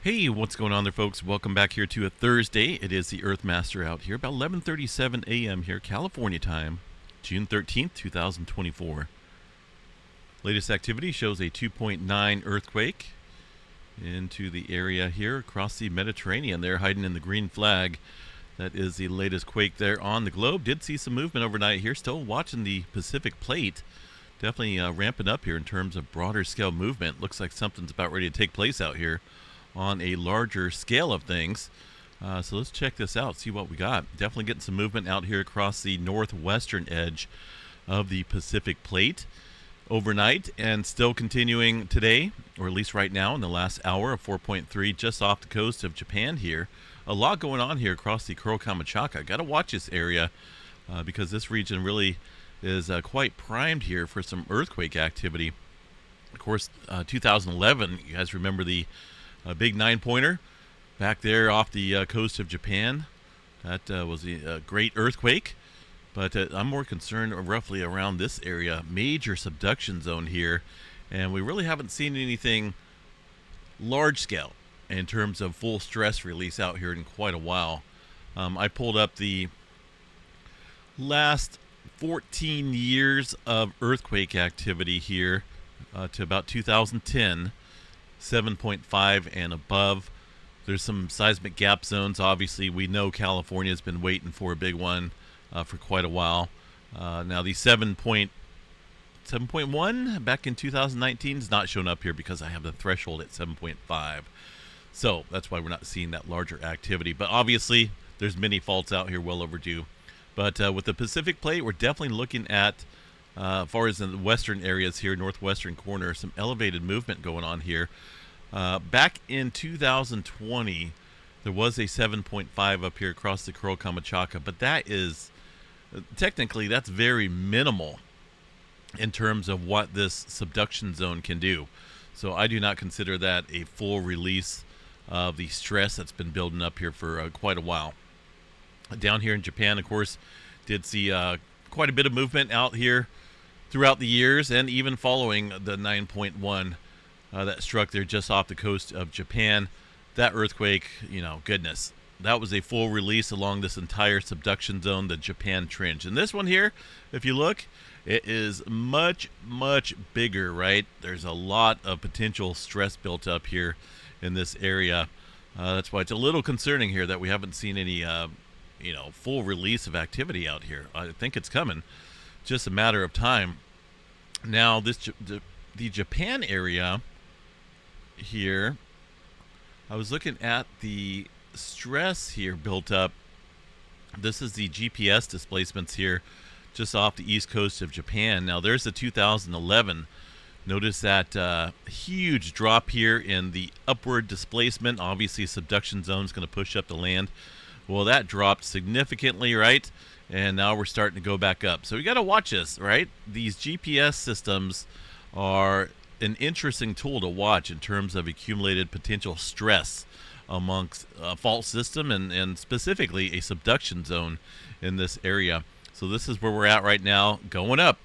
Hey, what's going on there, folks? Welcome back here to a Thursday. It is the Earthmaster out here, about 11:37 a.m. here, California time, June 13th, 2024. Latest activity shows a 2.9 earthquake into the area here across the Mediterranean. They're hiding in the green flag. That is the latest quake there on the globe. Did see some movement overnight here. Still watching the Pacific plate. Definitely ramping up here in terms of broader scale movement. Looks like something's about ready to take place out here on a larger scale of things. So let's check this out, see what we got. Definitely getting some movement out here across the northwestern edge of the Pacific plate overnight, and still continuing today, or at least right now in the last hour, of 4.3 just off the coast of Japan here. A lot going on here across the Kuril Kamchatka. Got to watch this area because this region really is quite primed here for some earthquake activity. Of course, 2011, you guys remember the big 9-pointer back there off the coast of Japan. That was a great earthquake. But I'm more concerned roughly around this area, major subduction zone here. And we really haven't seen anything large scale in terms of full stress release out here in quite a while. I pulled up the last 14 years of earthquake activity here to about 2010. 7.5 and above. There's some seismic gap zones. Obviously, we know California's been waiting for a big one for quite a while. Now, the 7.1 back in 2019 is not shown up here because I have the threshold at 7.5. So that's why we're not seeing that larger activity. But obviously, there's many faults out here well overdue. But with the Pacific plate, we're definitely looking at, as far as in the western areas here, northwestern corner, some elevated movement going on here. Back in 2020, there was a 7.5 up here across the Kuril Kamchatka, but that is, technically, that's very minimal in terms of what this subduction zone can do. So I do not consider that a full release of the stress that's been building up here for quite a while. Down here in Japan, of course, did see quite a bit of movement out here throughout the years, and even following the 9.1 that struck there just off the coast of Japan. That earthquake, goodness, that was a full release along this entire subduction zone, the Japan Trench. And this one here, if you look, it is much, much bigger, right? There's a lot of potential stress built up here in this area. That's why it's a little concerning here that we haven't seen any, full release of activity out here. I think it's coming. Just a matter of time. Now, the Japan area here, I was looking at the stress here built up. This is the GPS displacements here just off the east coast of Japan. Now, there's the 2011. Notice that huge drop here in the upward displacement. Obviously, subduction zone is going to push up the land. Well, that dropped significantly, right? And now we're starting to go back up. So we got to watch this, right? These GPS systems are an interesting tool to watch in terms of accumulated potential stress amongst a fault system and specifically a subduction zone in this area. So this is where we're at right now, going up.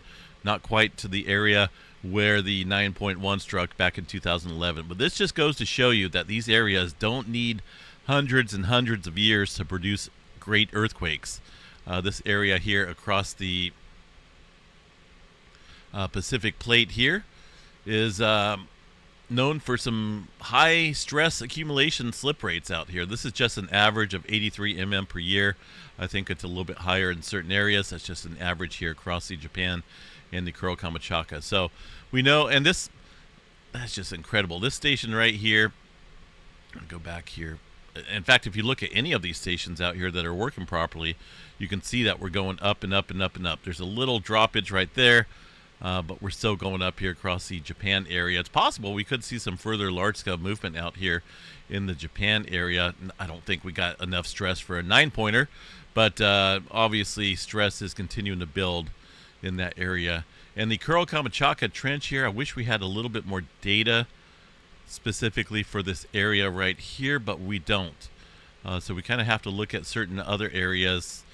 Not quite to the area where the 9.1 struck back in 2011. But this just goes to show you that these areas don't need hundreds and hundreds of years to produce great earthquakes. This area here across the Pacific plate here is known for some high stress accumulation slip rates out here. This is just an average of 83 mm per year. I think it's a little bit higher in certain areas. That's just an average here across the Japan and the Kuril Kamchatka. So we know, and that's just incredible. This station right here, I'll go back here. In fact, if you look at any of these stations out here that are working properly, you can see that we're going up and up and up and up. There's a little droppage right there, but we're still going up here across the Japan area. It's possible we could see some further large-scale movement out here in the Japan area. I don't think we got enough stress for a 9-pointer, but obviously stress is continuing to build in that area. And the Kuril Kamchatka Trench here, I wish we had a little bit more data specifically for this area right here, but we don't. So we kind of have to look at certain other areas,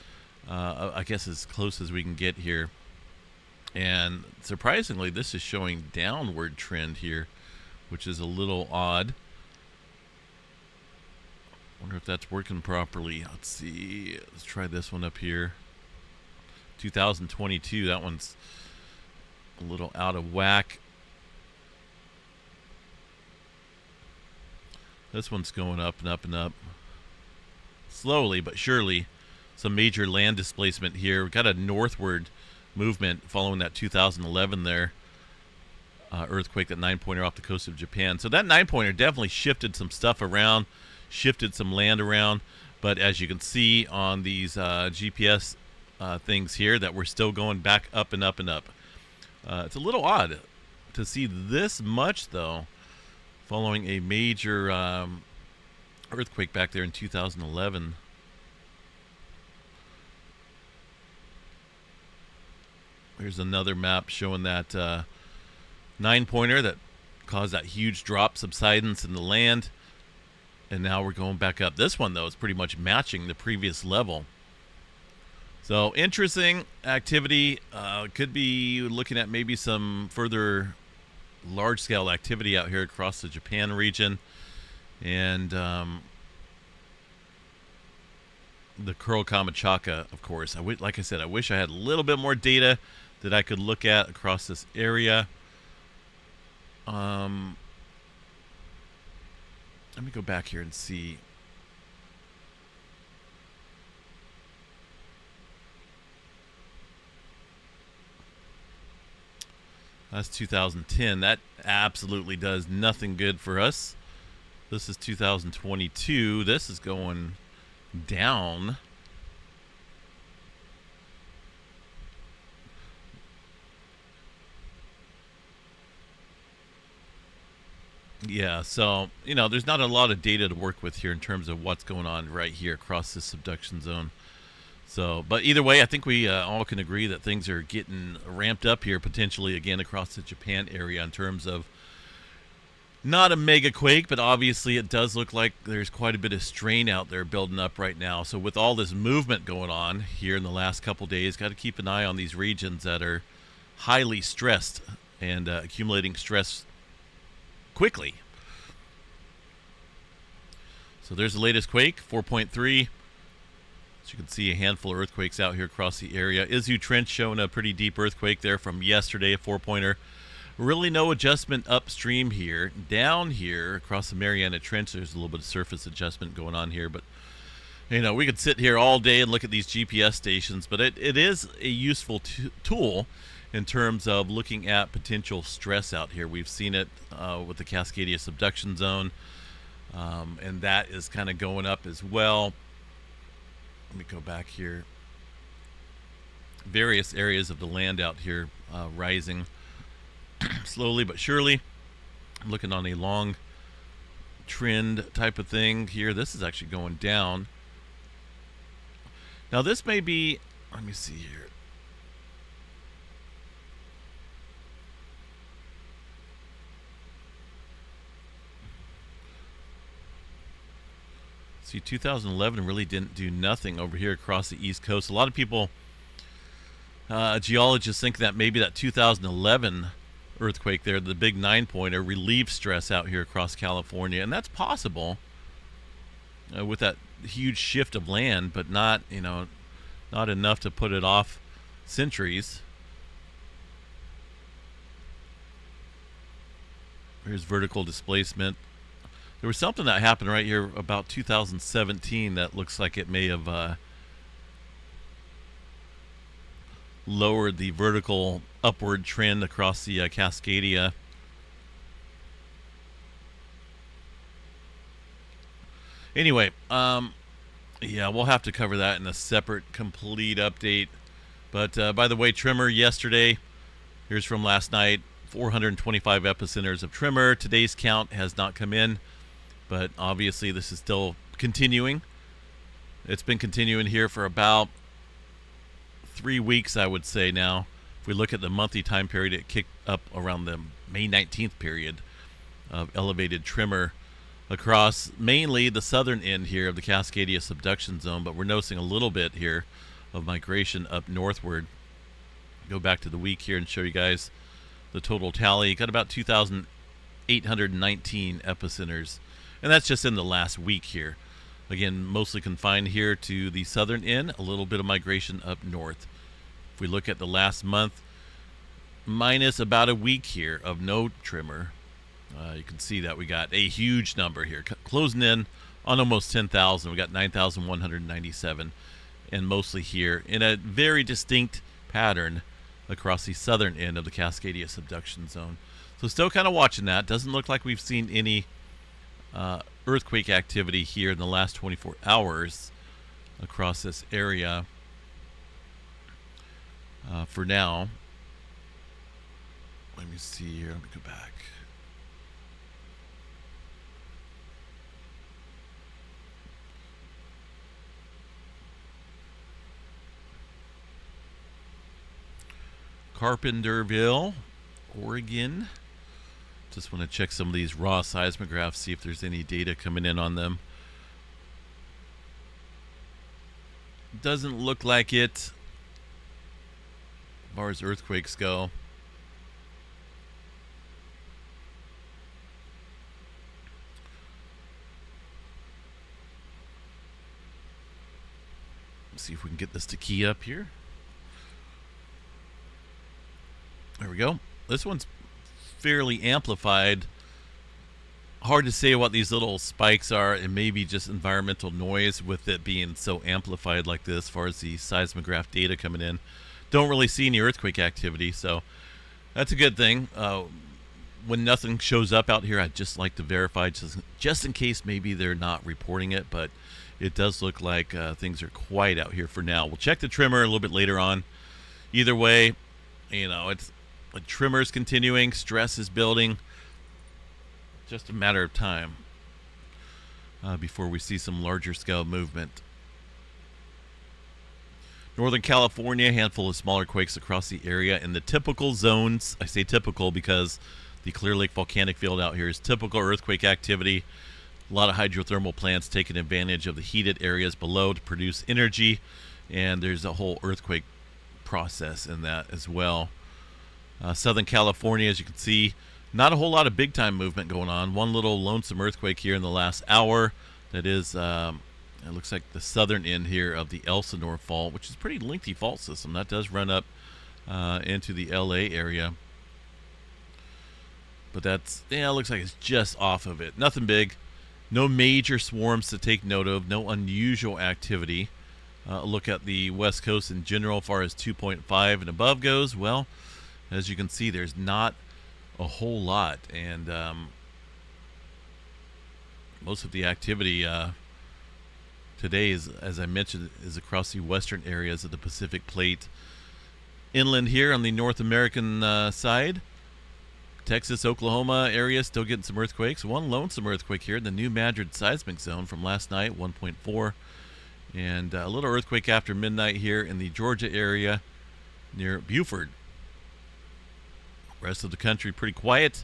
I guess as close as we can get here. And surprisingly, this is showing downward trend here, which is a little odd. Wonder if that's working properly. Let's see. Let's try this one up here. 2022. That one's a little out of whack. This one's going up and up and up. Slowly but surely. Some major land displacement here. We've got a northward movement following that 2011 there. Earthquake, that 9-pointer off the coast of Japan. So that 9-pointer definitely shifted some stuff around, shifted some land around. But as you can see on these GPS things here, that we're still going back up and up and up. It's a little odd to see this much, though, following a major earthquake back there in 2011. Here's another map showing that 9-pointer that caused that huge drop, subsidence in the land. And now we're going back up. This one, though, is pretty much matching the previous level. So interesting activity. Could be looking at maybe some further large-scale activity out here across the Japan region. And the Kuril Kamachaka, of course. Like I said, I wish I had a little bit more data that I could look at across this area. Let me go back here and see. That's 2010. That absolutely does nothing good for us. This is 2022. This is going down. Yeah, so, there's not a lot of data to work with here in terms of what's going on right here across this subduction zone. So, but either way, I think we all can agree that things are getting ramped up here potentially again across the Japan area in terms of not a mega quake, but obviously it does look like there's quite a bit of strain out there building up right now. So with all this movement going on here in the last couple days, got to keep an eye on these regions that are highly stressed and accumulating stress quickly. So there's the latest quake, 4.3. As you can see, a handful of earthquakes out here across the area. Izu Trench showing a pretty deep earthquake there from yesterday, a 4-pointer. Really no adjustment upstream here. Down here across the Mariana Trench, there's a little bit of surface adjustment going on here. But, we could sit here all day and look at these GPS stations. But it is a useful tool in terms of looking at potential stress out here. We've seen it with the Cascadia subduction zone. And that is kind of going up as well. Let me go back here. Various areas of the land out here rising slowly but surely. I'm looking on a long trend type of thing here. This is actually going down. Now this may be, let me see here. See, 2011 really didn't do nothing over here across the East Coast. A lot of people, geologists, think that maybe that 2011 earthquake there, the big 9-pointer, relieved stress out here across California. And that's possible with that huge shift of land, but not, not enough to put it off centuries. Here's vertical displacement. There was something that happened right here about 2017 that looks like it may have lowered the vertical upward trend across the Cascadia. Anyway, yeah, we'll have to cover that in a separate, complete update. But by the way, tremor yesterday, here's from last night, 425 epicenters of tremor. Today's count has not come in. But obviously this is still continuing. It's been continuing here for about 3 weeks, I would say now. If we look at the monthly time period, it kicked up around the May 19th period of elevated tremor across mainly the southern end here of the Cascadia subduction zone. But we're noticing a little bit here of migration up northward. Go back to the week here and show you guys the total tally. Got about 2,819 epicenters. And that's just in the last week here. Again, mostly confined here to the southern end, a little bit of migration up north. If we look at the last month, minus about a week here of no tremor, you can see that we got a huge number here, closing in on almost 10,000. We got 9,197, and mostly here in a very distinct pattern across the southern end of the Cascadia subduction zone. So still kind of watching that. Doesn't look like we've seen any earthquake activity here in the last 24 hours across this area for now. Let me see here. Let me go back. Carpenterville, Oregon. Just want to check some of these raw seismographs, see if there's any data coming in on them. Doesn't look like it as far as earthquakes go. Let's see if we can get this to key up here. There we go. This one's fairly amplified. Hard to say what these little spikes are. It may be just environmental noise with it being so amplified like this as far as the seismograph data coming in. Don't really see any earthquake activity, so that's a good thing. When nothing shows up out here, I'd just like to verify just in case maybe they're not reporting it, but it does look like things are quiet out here for now. We'll check the tremor a little bit later on. Either way, it's the tremor's continuing, stress is building. Just a matter of time before we see some larger scale movement. Northern California, a handful of smaller quakes across the area in the typical zones. I say typical because the Clear Lake volcanic field out here is typical earthquake activity. A lot of hydrothermal plants taking advantage of the heated areas below to produce energy, and there's a whole earthquake process in that as well. Southern California, as you can see, not a whole lot of big time movement going on. One little lonesome earthquake here in the last hour. That is, it looks like the southern end here of the Elsinore Fault, which is a pretty lengthy fault system. That does run up into the LA area. But that's, it looks like it's just off of it. Nothing big. No major swarms to take note of. No unusual activity. Look at the West Coast in general as far as 2.5 and above goes. Well, as you can see, there's not a whole lot, and most of the activity today is, as I mentioned, is across the western areas of the Pacific Plate. Inland here on the North American side, Texas, Oklahoma area still getting some earthquakes. One lonesome earthquake here in the New Madrid seismic zone from last night, 1.4, and a little earthquake after midnight here in the Georgia area near Beaufort. Rest of the country pretty quiet.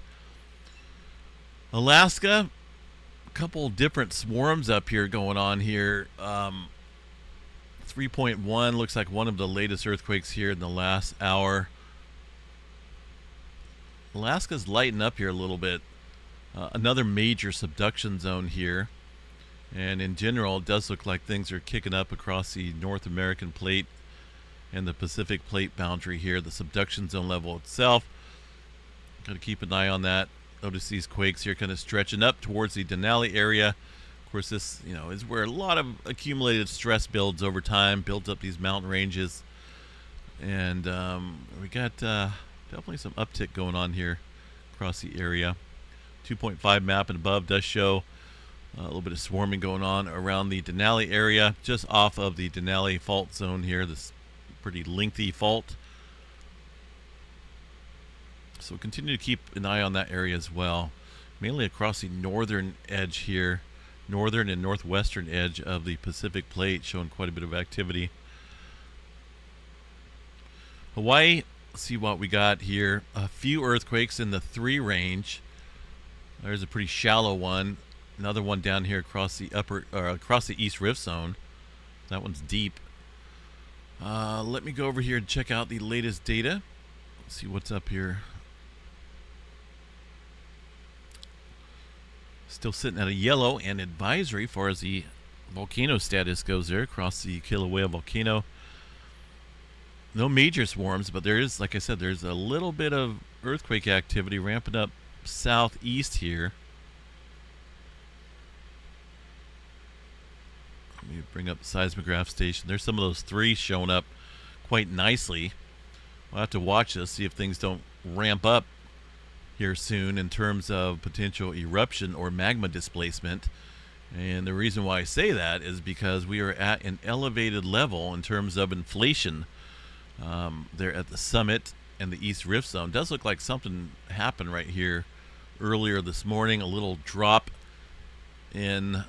Alaska, a couple different swarms up here going on here. 3.1 looks like one of the latest earthquakes here in the last hour. Alaska's lighting up here a little bit. Another major subduction zone here. And in general, it does look like things are kicking up across the North American plate and the Pacific Plate boundary here. The subduction zone level itself, got to keep an eye on that. Notice these quakes here kind of stretching up towards the Denali area. Of course, this is where a lot of accumulated stress builds over time, builds up these mountain ranges. And we got definitely some uptick going on here across the area. 2.5 map and above does show a little bit of swarming going on around the Denali area, just off of the Denali fault zone here, this pretty lengthy fault. So continue to keep an eye on that area as well, mainly across the northern edge here, northern and northwestern edge of the Pacific Plate, showing quite a bit of activity. Hawaii, let's see what we got here. A few earthquakes in the 3 range. There's a pretty shallow one. Another one down here across the across the East Rift Zone. That one's deep. Let me go over here and check out the latest data. Let's see what's up here. Still sitting at a yellow and advisory as far as the Volcano status goes there across the Kilauea volcano. No major swarms, but there is, like I said, there's a little bit of earthquake activity ramping up southeast here. Let me bring up the seismograph station. There's some of those three showing up quite nicely. We'll have to watch this, see if things don't ramp up here soon in terms of potential eruption or magma displacement. And the reason why I say that is because we are at an elevated level in terms of inflation. There at the summit and the East Rift Zone. Does look like something happened right here earlier this morning. A little drop in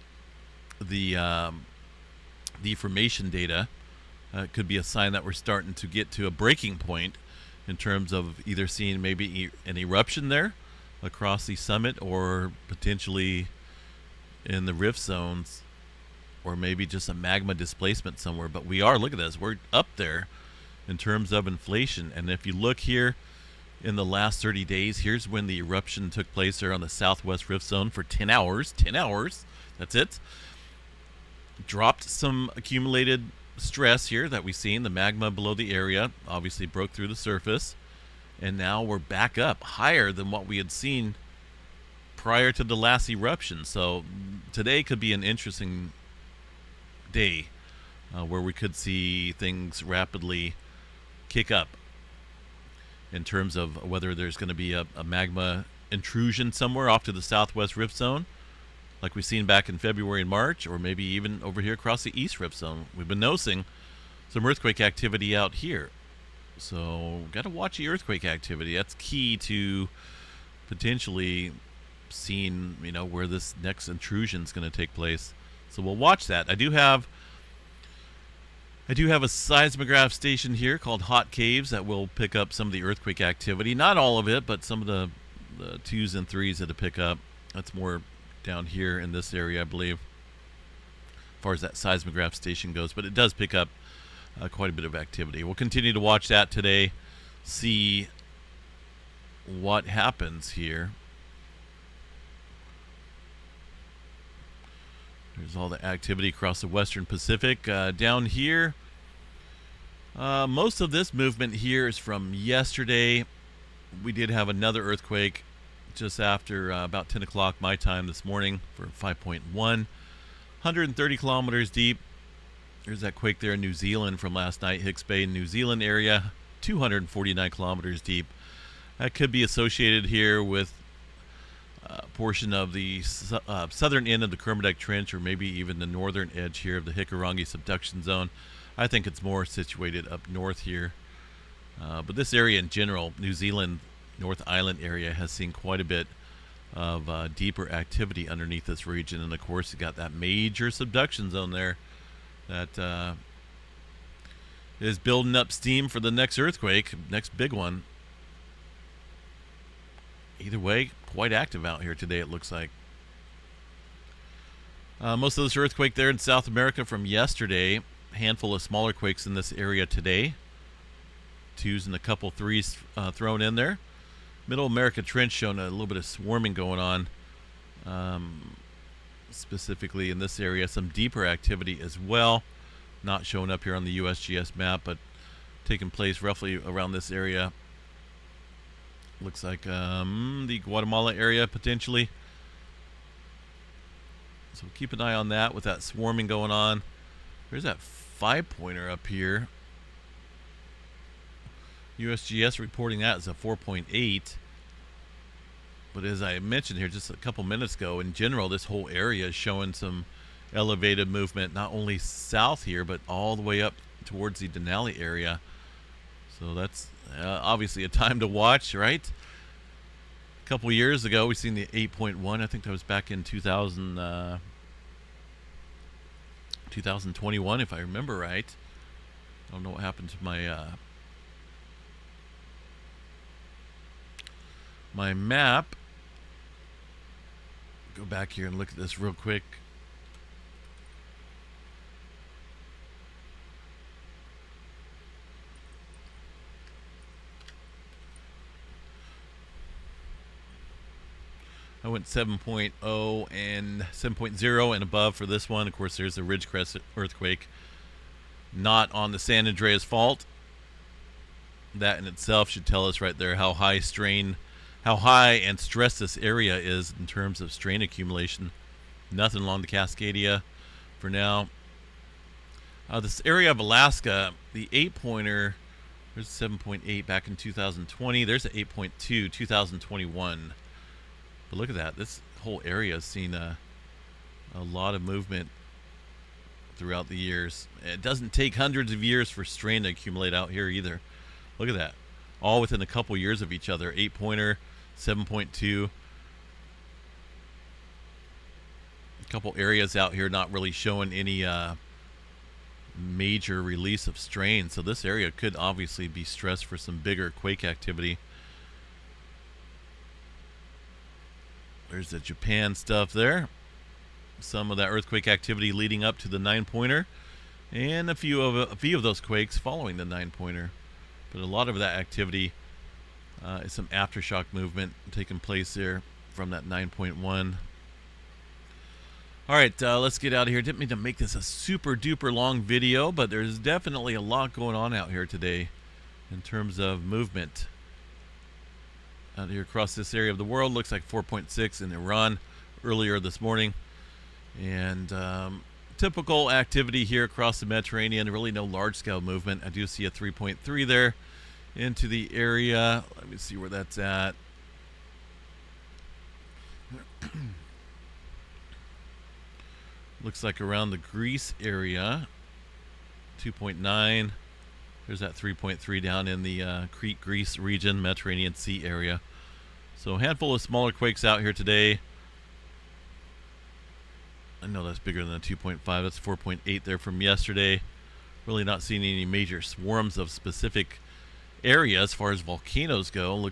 the deformation data. Could be a sign that we're starting to get to a breaking point in terms of either seeing maybe an eruption there across the summit, or potentially in the rift zones, or maybe just a magma displacement somewhere. But we are, look at this, we're up there in terms of inflation. And if you look here in the last 30 days, here's when the eruption took place there on the southwest rift zone for 10 hours. 10 hours, that's it. Dropped some accumulated stress here that we've seen. The magma below the area obviously broke through the surface, and now we're back up higher than what we had seen prior to the last eruption. So today could be an interesting day where we could see things rapidly kick up in terms of whether there's going to be a magma intrusion somewhere off to the southwest rift zone like we've seen back in February and March, or maybe even over here across the east rift zone. We've been noticing some earthquake activity out here, so got to watch the earthquake activity. That's key to potentially seeing, you know, where this next intrusion is going to take place. So we'll watch that. I do have a seismograph station here called Hot Caves that will pick up some of the earthquake activity. Not all of it, but some of the 2s and 3s that it pick up. That's more down here in this area, I believe, as far as that seismograph station goes. But it does pick up quite a bit of activity. We'll continue to watch that today, see what happens here. There's all the activity across the western Pacific. Down here, most of this movement here is from yesterday. We did have another earthquake just after about 10 o'clock my time this morning for 5.1. 130 kilometers deep. There's that quake there in New Zealand from last night, Hicks Bay, New Zealand area, 249 kilometers deep. That could be associated here with portion of the southern end of the Kermadec Trench, or maybe even the northern edge here of the Hikurangi subduction zone. I think it's more situated up north here. But this area in general, New Zealand, North Island area, has seen quite a bit of deeper activity underneath this region. And of course, you got that major subduction zone there that is building up steam for the next earthquake, next big one. Either way, quite active out here today, it looks like. Most of this earthquake there in South America from yesterday. Handful of smaller quakes in this area today. 2s and a couple 3s thrown in there. Middle America Trench showing a little bit of swarming going on. Specifically in this area, some deeper activity as well. Not showing up here on the USGS map, but taking place roughly around this area. Looks like the Guatemala area potentially. So keep an eye on that with that swarming going on. There's that 5-pointer up here. USGS reporting that as a 4.8. But as I mentioned here just a couple minutes ago, in general, this whole area is showing some elevated movement, not only south here, but all the way up towards the Denali area. So that's obviously a time to watch, right? A couple years ago, we seen the 8.1. I think that was back in 2021, if I remember right. I don't know what happened to my my map. Go back here and look at this real quick. I went 7.0 and 7.0 and above for this one. Of course, there's the Ridgecrest earthquake, not on the San Andreas Fault. That in itself should tell us right there how high and stress this area is in terms of strain accumulation. Nothing along the Cascadia for now. This area of Alaska, the 8-pointer, there's 7.8 back in 2020. There's an 8.2, 2021. But look at that. This whole area has seen a lot of movement throughout the years. It doesn't take hundreds of years for strain to accumulate out here either. Look at that. All within a couple years of each other. 8-pointer, 7.2. A couple areas out here not really showing any major release of strain. So this area could obviously be stressed for some bigger quake activity. There's the Japan stuff there. Some of that earthquake activity leading up to the 9-pointer, and a few of those quakes following the 9-pointer. But a lot of that activity is some aftershock movement taking place there from that 9.1. All right, let's get out of here. Didn't mean to make this a super duper long video, but there's definitely a lot going on out here today in terms of movement. Out here across this area of the world, looks like 4.6 in Iran earlier this morning. And typical activity here across the Mediterranean, really no large-scale movement. I do see a 3.3 there into the area. Let me see where that's at. Looks like around the Greece area, 2.9. There's that 3.3 down in the Crete, Greece region, Mediterranean Sea area. So a handful of smaller quakes out here today. I know that's bigger than the 2.5. That's 4.8 there from yesterday. Really not seeing any major swarms of specific area as far as volcanoes go.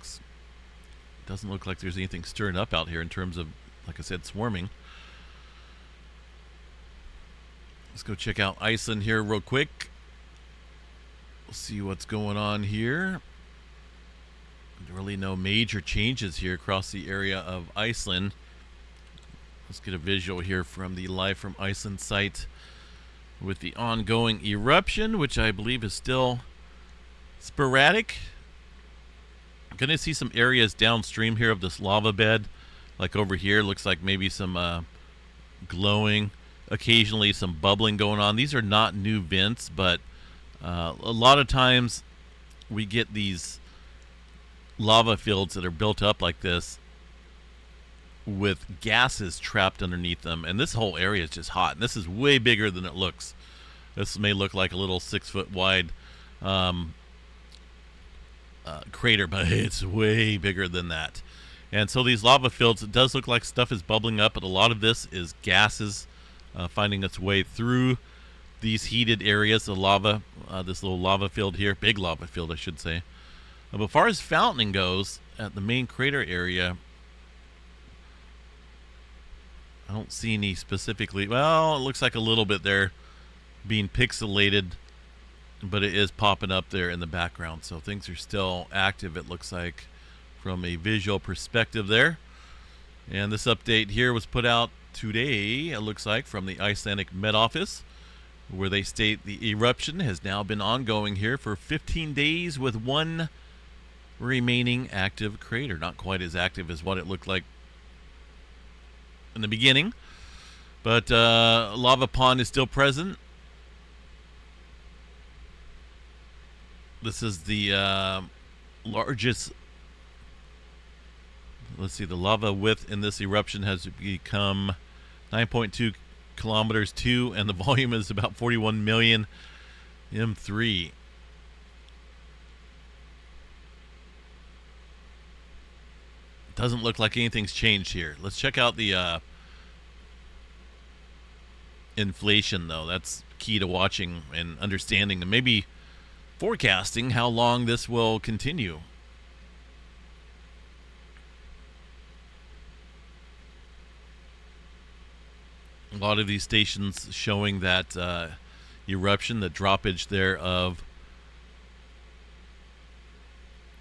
Doesn't look like there's anything stirring up out here in terms of, like I said, swarming. Let's go check out Iceland here real quick. We'll see what's going on here. Really no major changes here across the area of Iceland. Let's get a visual here from the Live from Iceland site with the ongoing eruption, which I believe is still sporadic. I'm going to see some areas downstream here of this lava bed. Like over here, looks like maybe some glowing, occasionally some bubbling going on. These are not new vents, but a lot of times we get these lava fields that are built up like this with gases trapped underneath them, and this whole area is just hot, and this is way bigger than it looks. This may look like a little 6-foot wide crater, but it's way bigger than that. And so these lava fields, it does look like stuff is bubbling up, but a lot of this is gases finding its way through these heated areas. The lava, this little lava field here, big lava field I should say. But as far as fountaining goes, at the main crater area, I don't see any specifically. Well, it looks like a little bit there being pixelated, but it is popping up there in the background. So things are still active, it looks like, from a visual perspective there. And this update here was put out today, it looks like, from the Icelandic Met Office, where they state the eruption has now been ongoing here for 15 days with one remaining active crater. Not quite as active as what it looked like in the beginning, but lava pond is still present. This is the largest, let's see, the lava width in this eruption has become 9.2 kilometers 2, and the volume is about 41 million m3. Doesn't look like anything's changed here. Let's check out the inflation, though. That's key to watching and understanding and maybe forecasting how long this will continue. A lot of these stations showing that eruption, the droppage there of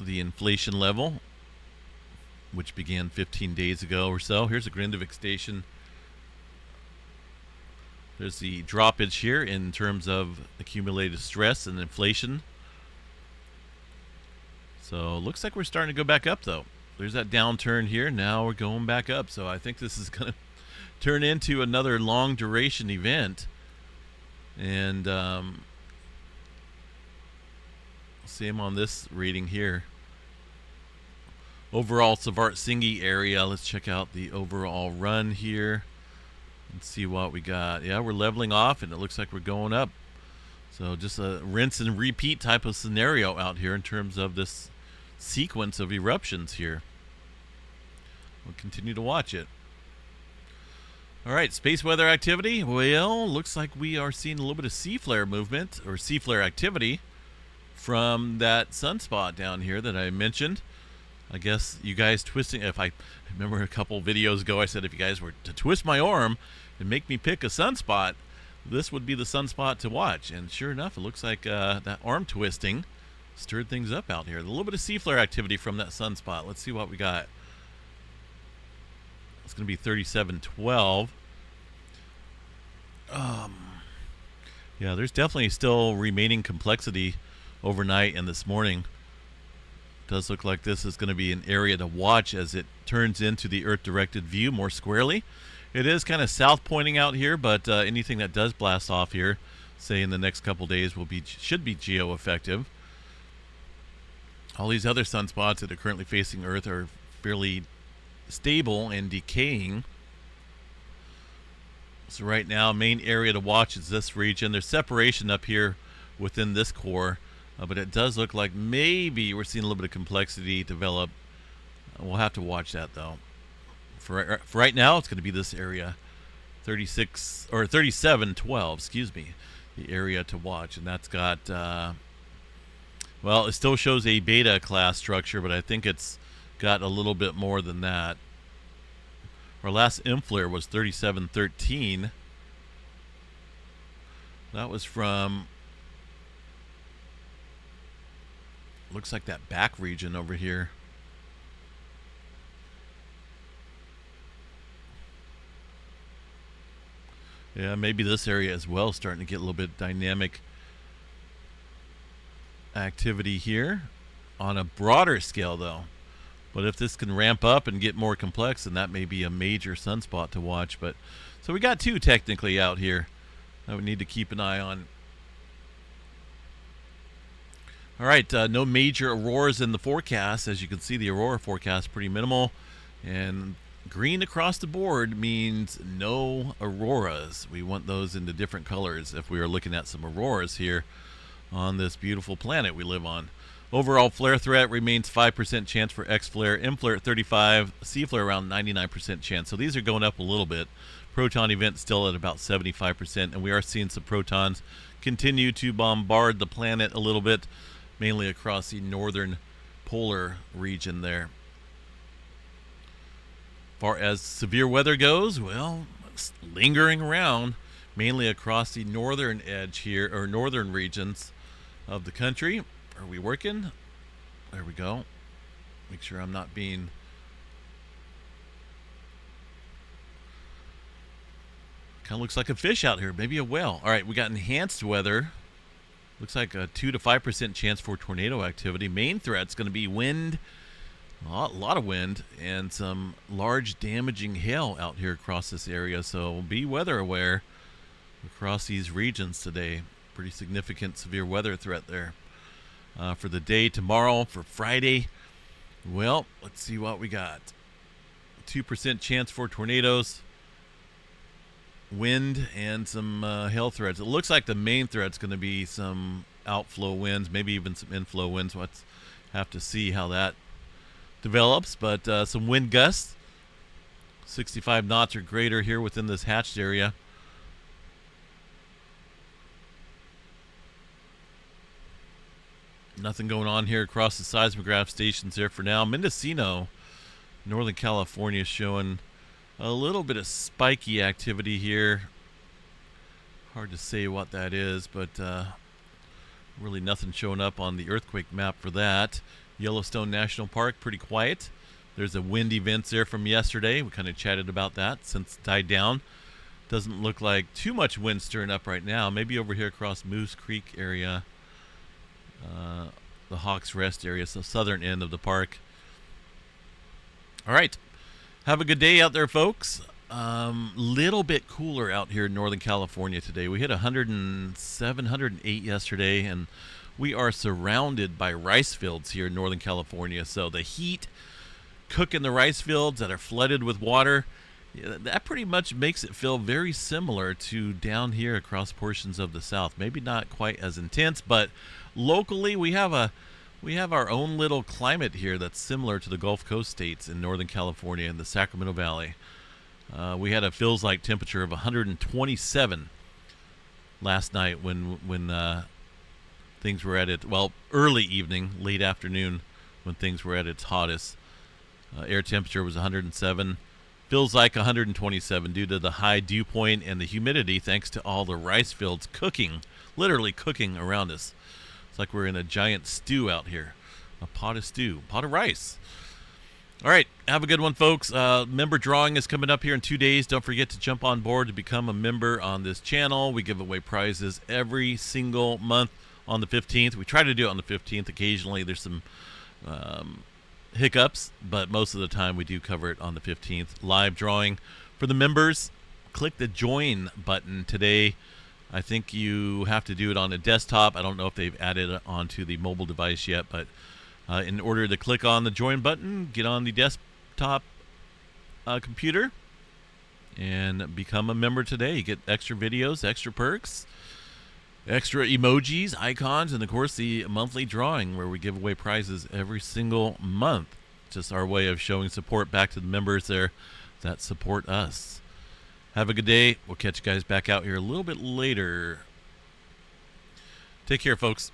the inflation level. which began 15 days ago or so. Here's a Grindavik station. There's the droppage here in terms of accumulated stress and inflation. So looks like we're starting to go back up, though. There's that downturn here. Now we're going back up. So I think this is going to turn into another long duration event. And same on this reading here. Overall Savart-Singi area. Let's check out the overall run here and see what we got. Yeah, we're leveling off and it looks like we're going up. So just a rinse and repeat type of scenario out here in terms of this sequence of eruptions here. We'll continue to watch it. All right, space weather activity. Well, looks like we are seeing a little bit of sea flare movement or sea flare activity from that sunspot down here that I mentioned. I guess you guys twisting, if I remember a couple videos ago, I said if you guys were to twist my arm and make me pick a sunspot, this would be the sunspot to watch. And sure enough, it looks like that arm twisting stirred things up out here. A little bit of sea flare activity from that sunspot. Let's see what we got. It's going to be 3712. Yeah, there's definitely still remaining complexity overnight and this morning. Does look like this is going to be an area to watch as it turns into the Earth-directed view more squarely. It is kind of south pointing out here, but anything that does blast off here, say in the next couple days, should be geo-effective. All these other sunspots that are currently facing Earth are fairly stable and decaying. So right now, main area to watch is this region. There's separation up here within this core. But it does look like maybe we're seeing a little bit of complexity develop. We'll have to watch that, though. For right now, it's going to be this area, 3712, excuse me, the area to watch. And that's got, well, it still shows a beta class structure, but I think it's got a little bit more than that. Our last inflare was 3713. That was from... looks like that back region over here. Yeah, maybe this area as well starting to get a little bit dynamic activity here on a broader scale, though. But if this can ramp up and get more complex, then that may be a major sunspot to watch. But so we got two technically out here that we need to keep an eye on. All right, no major auroras in the forecast. As you can see, the aurora forecast is pretty minimal. And green across the board means no auroras. We want those into different colors if we are looking at some auroras here on this beautiful planet we live on. Overall flare threat remains 5% chance for X flare, M flare at 35, C flare around 99% chance. So these are going up a little bit. Proton event still at about 75%, and we are seeing some protons continue to bombard the planet a little bit, mainly across the northern polar region there. Far as severe weather goes, well, it's lingering around, mainly across the northern edge here, or northern regions of the country. Are we working? There we go. Make sure I'm not being... kind of looks like a fish out here, maybe a whale. All right, we got enhanced weather. Looks like a 2 to 5% chance for tornado activity. Main threat's going to be wind, a lot of wind, and some large damaging hail out here across this area. So be weather aware across these regions today. Pretty significant severe weather threat there. For the day tomorrow, for Friday, well, let's see what we got. 2% chance for tornadoes, wind, and some hail threats. It looks like the main threat's going to be some outflow winds, maybe even some inflow winds. We'll have to see how that develops, but some wind gusts, 65 knots or greater here within this hatched area. Nothing going on here across the seismograph stations there for now. Mendocino, Northern California, showing a little bit of spiky activity here. Hard to say what that is, but really nothing showing up on the earthquake map for that. Yellowstone National Park, pretty quiet. There's a wind events there from yesterday. We kind of chatted about that since it died down. Doesn't look like too much wind stirring up right now. Maybe over here across Moose Creek area, the Hawks Rest area, so southern end of the park. All right. Have a good day out there, folks. Little bit cooler out here in Northern California today. We hit 107, 108 yesterday, and we are surrounded by rice fields here in Northern California. So the heat cooking the rice fields that are flooded with water, that pretty much makes it feel very similar to down here across portions of the South. Maybe not quite as intense, but locally we have our own little climate here that's similar to the Gulf Coast states in Northern California and the Sacramento Valley. We had a feels like temperature of 127 last night when things were at it. Well, early evening, late afternoon, when things were at its hottest. Air temperature was 107. Feels like 127 due to the high dew point and the humidity, thanks to all the rice fields cooking, literally cooking around us. It's like we're in a giant stew out here, a pot of stew, pot of rice. All right, have a good one, folks. Member drawing is coming up here in 2 days. Don't forget to jump on board to become a member on this channel. We give away prizes every single month on the 15th. We try to do it on the 15th. Occasionally there's some hiccups, but most of the time we do cover it on the 15th. Live drawing for the members. Click the join button today. I think you have to do it on a desktop. I don't know if they've added it onto the mobile device yet, but in order to click on the join button, get on the desktop computer and become a member today. You get extra videos, extra perks, extra emojis, icons, and of course the monthly drawing where we give away prizes every single month. Just our way of showing support back to the members there that support us. Have a good day. We'll catch you guys back out here a little bit later. Take care, folks.